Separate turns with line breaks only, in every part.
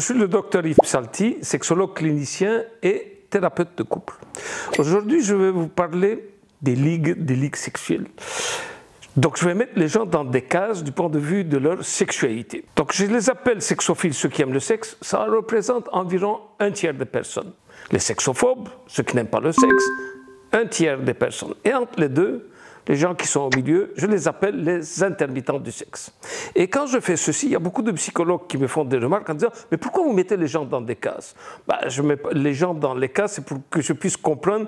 suis le docteur Yves Psalti, sexologue clinicien et thérapeute de couple. Aujourd'hui, je vais vous parler des ligues sexuelles. Donc, je vais mettre les gens dans des cases du point de vue de leur sexualité. Donc, je les appelle sexophiles, ceux qui aiment le sexe. Ça représente environ un tiers des personnes. Les sexophobes, ceux qui n'aiment pas le sexe, un tiers des personnes. Et entre les deux, les gens qui sont au milieu, je les appelle les intermittents du sexe. Et quand je fais ceci, il y a beaucoup de psychologues qui me font des remarques en disant « Mais pourquoi vous mettez les gens dans des cases ?» Je mets les gens dans les cases, c'est pour que je puisse comprendre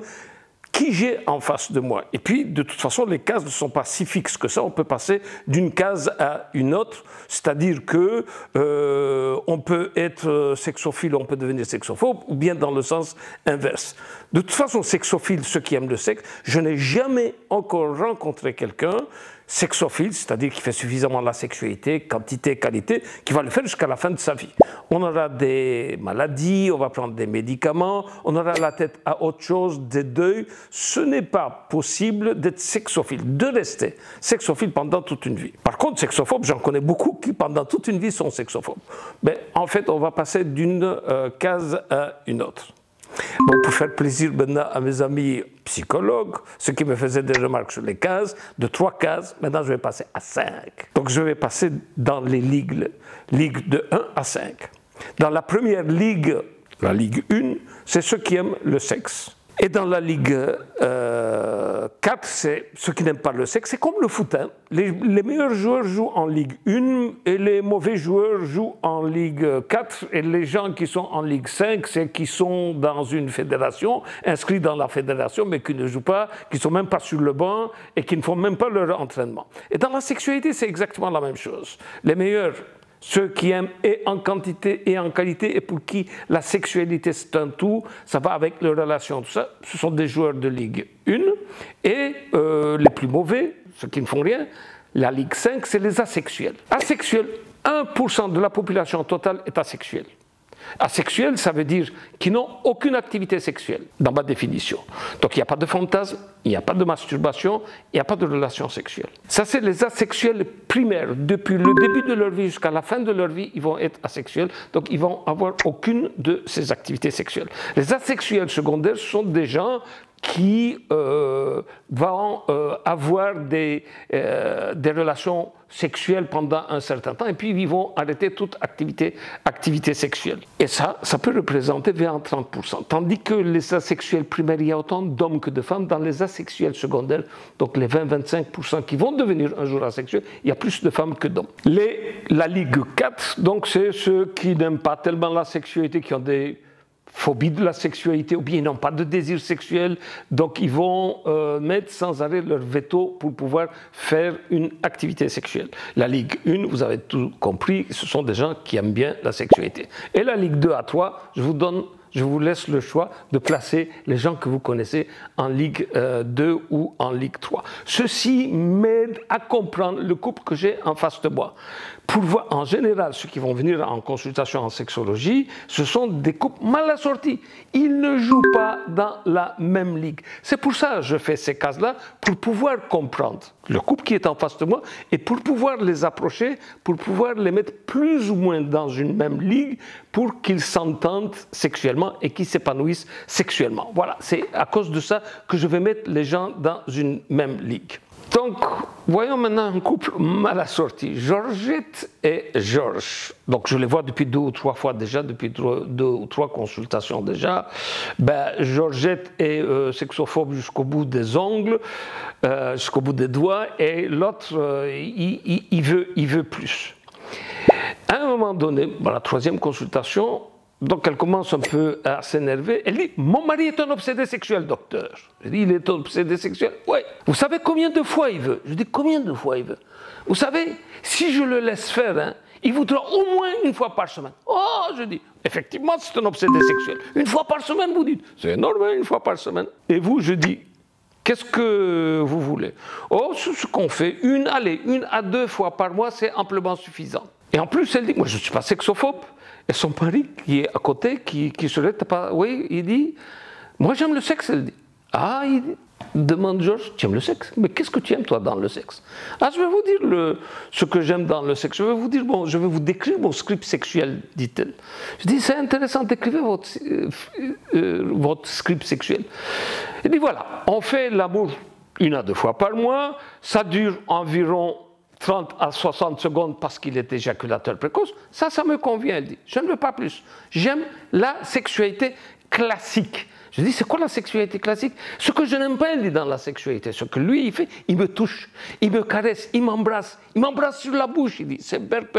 qui j'ai en face de moi. Et puis, de toute façon, les cases ne sont pas si fixes que ça. On peut passer d'une case à une autre, c'est-à-dire que on peut être sexophile, on peut devenir sexophobe, ou bien dans le sens inverse. De toute façon, sexophile, ceux qui aiment le sexe, je n'ai jamais encore rencontré quelqu'un sexophile, c'est-à-dire qui fait suffisamment la sexualité, quantité, qualité, qui va le faire jusqu'à la fin de sa vie. On aura des maladies, on va prendre des médicaments, on aura la tête à autre chose, des deuils. Ce n'est pas possible d'être sexophile, de rester sexophile pendant toute une vie. Par contre, sexophobe, j'en connais beaucoup qui pendant toute une vie sont sexophobes. Mais en fait, on va passer d'une case à une autre. Donc, pour faire plaisir maintenant à mes amis psychologues, ceux qui me faisaient des remarques sur les cases, de 3 cases, maintenant je vais passer à 5. Donc je vais passer dans les ligues de 1 à 5. Dans la première ligue, la ligue 1, c'est ceux qui aiment le sexe. Et dans la ligue 4, c'est ceux qui n'aiment pas le sexe. C'est comme le foot. Hein. Les meilleurs joueurs jouent en ligue 1 et les mauvais joueurs jouent en ligue 4. Et les gens qui sont en ligue 5, c'est qui sont dans une fédération, inscrits dans la fédération, mais qui ne jouent pas, qui ne sont même pas sur le banc et qui ne font même pas leur entraînement. Et dans la sexualité, c'est exactement la même chose. Les meilleurs, ceux qui aiment et en quantité et en qualité et pour qui la sexualité c'est un tout, ça va avec les relations, tout ça, ce sont des joueurs de Ligue 1. Et les plus mauvais, ceux qui ne font rien, la Ligue 5, c'est les asexuels. Asexuels, 1% de la population totale est asexuelle. Asexuels, ça veut dire qu'ils n'ont aucune activité sexuelle, dans ma définition. Donc il n'y a pas de fantasme, il n'y a pas de masturbation, il n'y a pas de relation sexuelle. Ça, c'est les asexuels primaires. Depuis le début de leur vie jusqu'à la fin de leur vie, ils vont être asexuels, donc ils vont avoir aucune de ces activités sexuelles. Les asexuels secondaires sont des gens qui vont avoir des relations sexuelles pendant un certain temps et puis ils vont arrêter toute activité sexuelle. Et ça peut représenter 20 à 30%. Tandis que les asexuels primaires, il y a autant d'hommes que de femmes. Dans les asexuels secondaires, donc les 20-25% qui vont devenir un jour asexuels, il y a plus de femmes que d'hommes. La Ligue 4, donc c'est ceux qui n'aiment pas tellement la sexualité, qui ont des phobie de la sexualité ou bien ils n'ont pas de désir sexuel, donc ils vont mettre sans arrêt leur veto pour pouvoir faire une activité sexuelle. La Ligue 1, vous avez tout compris, ce sont des gens qui aiment bien la sexualité. Et la Ligue 2 à 3, je vous laisse le choix de placer les gens que vous connaissez en Ligue 2 ou en Ligue 3. Ceci m'aide à comprendre le couple que j'ai en face de moi. Pour voir, en général, ceux qui vont venir en consultation en sexologie, ce sont des couples mal assortis. Ils ne jouent pas dans la même ligue. C'est pour ça que je fais ces cases-là, pour pouvoir comprendre le couple qui est en face de moi et pour pouvoir les approcher, pour pouvoir les mettre plus ou moins dans une même ligue pour qu'ils s'entendent sexuellement et qu'ils s'épanouissent sexuellement. Voilà, c'est à cause de ça que je vais mettre les gens dans une même ligue. Donc, voyons maintenant un couple mal assorti, Georgette et Georges. Donc, je les vois depuis 2 ou 3 fois déjà, depuis 2 ou 3 consultations déjà. Georgette est sexophobe jusqu'au bout des ongles, jusqu'au bout des doigts, et l'autre, il veut plus. À un moment donné, dans la 3e consultation, donc elle commence un peu à s'énerver. Elle dit « Mon mari est un obsédé sexuel, docteur. » Je dis « Il est un obsédé sexuel ?» « Oui. »« Vous savez combien de fois il veut ?» Je dis « Combien de fois il veut ?»« Vous savez, si je le laisse faire, hein, il voudra au moins 1 fois par semaine. » « Oh !» je dis « Effectivement, c'est un obsédé sexuel. 1 fois par semaine, vous dites. C'est énorme, 1 fois par semaine. » Et vous, je dis « Qu'est-ce que vous voulez ?»« Oh, c'est ce qu'on fait. 1 à 2 fois par mois, c'est amplement suffisant. » Et en plus, elle dit « Moi, je ne suis pas sexophobe. » Et son mari, qui est à côté, qui serait pas... Oui, il dit, moi j'aime le sexe, elle dit. Ah, il dit. demande Georges, tu aimes le sexe? Mais qu'est-ce que tu aimes toi dans le sexe? Ah, je vais vous dire ce que j'aime dans le sexe. Je vais vous dire, bon, je vais vous décrire mon script sexuel, dit-elle. Je dis, c'est intéressant, décrivez votre script sexuel. Il dit, voilà, on fait l'amour 1 à 2 fois par mois, ça dure environ 30 à 60 secondes parce qu'il est éjaculateur précoce, ça me convient, elle dit. Je ne veux pas plus. J'aime la sexualité classique. Je dis, c'est quoi la sexualité classique? Ce que je n'aime pas, elle dit, dans la sexualité, ce que lui, il fait, il me touche, il me caresse, il m'embrasse sur la bouche, il dit, c'est berk.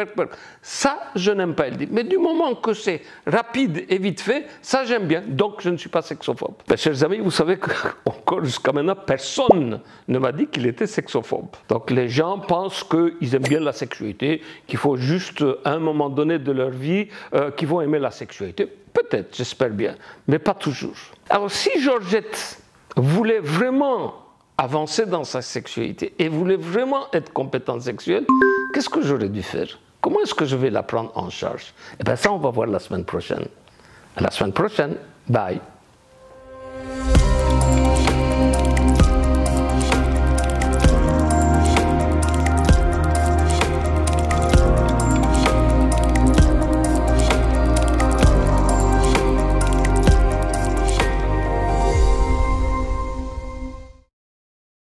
Ça, je n'aime pas, elle dit. Mais du moment que c'est rapide et vite fait, ça, j'aime bien. Donc, je ne suis pas sexophobe. Ben, chers amis, vous savez qu'encore jusqu'à maintenant, personne ne m'a dit qu'il était sexophobe. Donc, les gens pensent qu'ils aiment bien la sexualité, qu'il faut juste, à un moment donné de leur vie, qu'ils vont aimer la sexualité. Peut-être, j'espère bien, mais pas toujours. Alors, si Georgette voulait vraiment avancer dans sa sexualité et voulait vraiment être compétente sexuelle, qu'est-ce que j'aurais dû faire? Comment est-ce que je vais la prendre en charge? Eh bien, ça, on va voir la semaine prochaine. À la semaine prochaine. Bye.